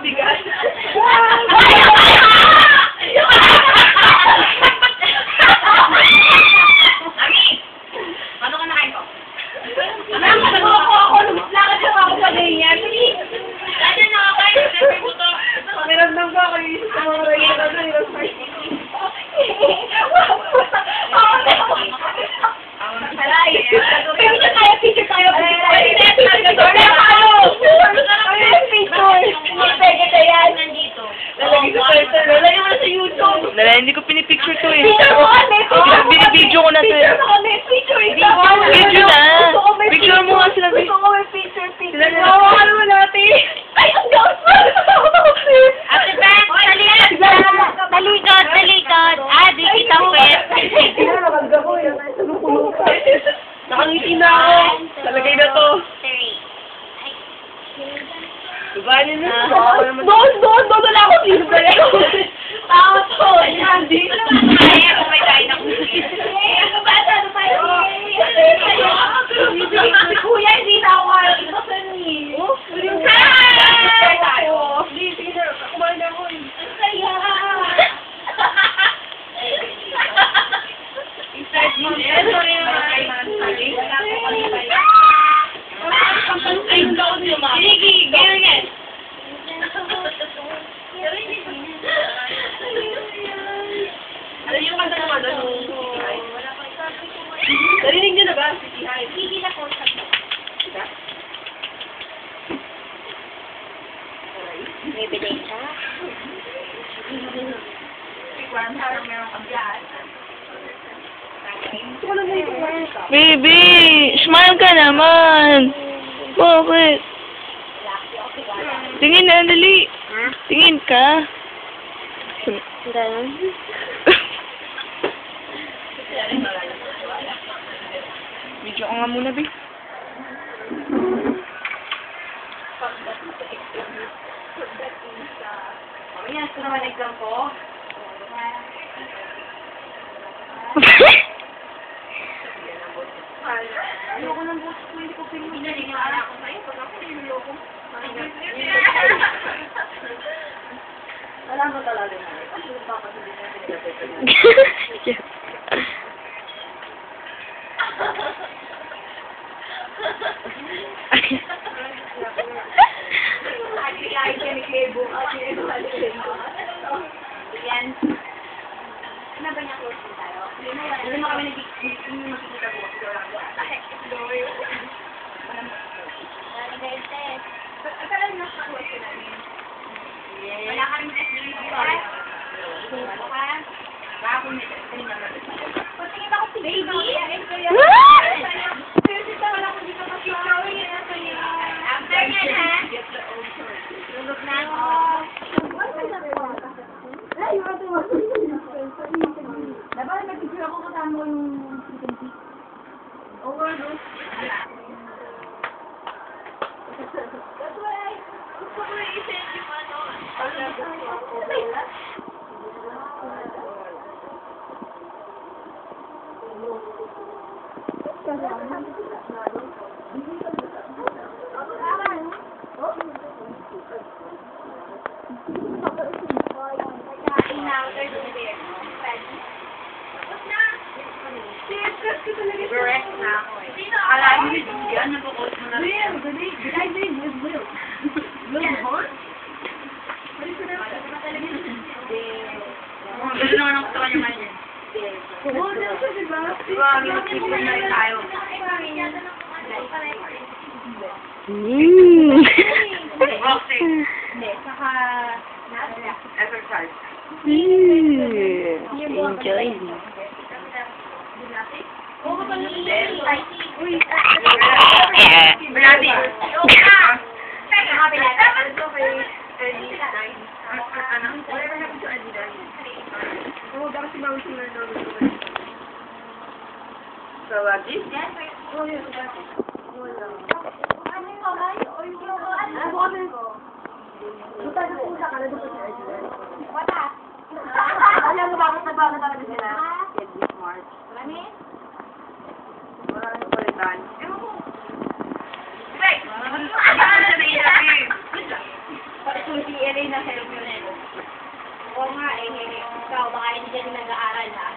mabigat. Ami! Paano ka nakain ko? Ako, lumislakad lang ako sa ganyan. Dati na ako kayo, sabi mo to. Pakiramdam ko ako yung isa mga regular na yung Picture tayo, picture tayo. Lalagyan mo na sa YouTube. Hindi ko pinipicture to eh. Picture mo kami. Binibidyo ko na to eh. Picture mo kami. Picture ito. Video na. Picture mo nga sila. Gusto ko may picture. Hawakan mo natin. Ay, ang gawin mo. Ate Beth, talikod. Di kita pwet. Nakangiti na ako. Talagay na to. 3. Diba niyo na? Doon na ako. Sino ba yan? Tao to. Hindi. Kaya kung may kain ako. Ano ba? Si Kuya, hindi na ako kakain ni. Hi! Tayo. Sige na. Kumain na ako. Ang saya. Inside mo. Ay, doon yung mga. Sige, ganyan. Ano yung kanta naman? Narinig niyo na ba? Sige na po. May biday ka? Baby, smile ka naman. Bakit? Tingin na, dali. Tingin ka. Video ko nga muna, babe. Ayan, ito naman exam ko. Ayoko ng boss ko, hindi ko pinili. Pinaniwala ko sa'yo. Pag ako nililo ko. Alam mo talaga na. Ano yung papasabin na pinagpapalala? Ay, kaya ni Kebo. Yan. Ano ba niya close tayo? Ano mo kami nakikita po? Akala nyo sa close ko namin. Wala ka rin test dito. Wala ka? Baka kung may test rin naman. Pagtingin ako si baby. After yan ha. Tulog na ako. Dapat nag-picture ako kasama ko yung chicken feet. Over, no? That's why gusto ko yung i-send yung ano. Correct na ako eh. Alam mo, hindi ano po ko na rin. Gano'n naman ako sa kanya ngayon. Oo, nasa diba? Diba, nag-picture na rin tayo. Boxing. Hindi, saka Exercise. Enjoy. Oo, ba na Uy, Bilati. Mga bilata. Ano kay Eddie? Ano? Whatever happened to Eddie Dai? Oo, dapat si Maui sila na So, Eddie? Oo, yun. Ano yung kamay? O yung ano? Ano ko? Buta na pusa ka na doon sa Eddie. Wala. Alam mo bakit nagbago talaga sila? Eddie Smart. Marami? Wala nang palitan. Ewan ko. Wait! Ano sa interview? Pati si Eri na sa'yo mo na. Oo nga eh. Ikaw, baka hindi ka din nag-aaral ha.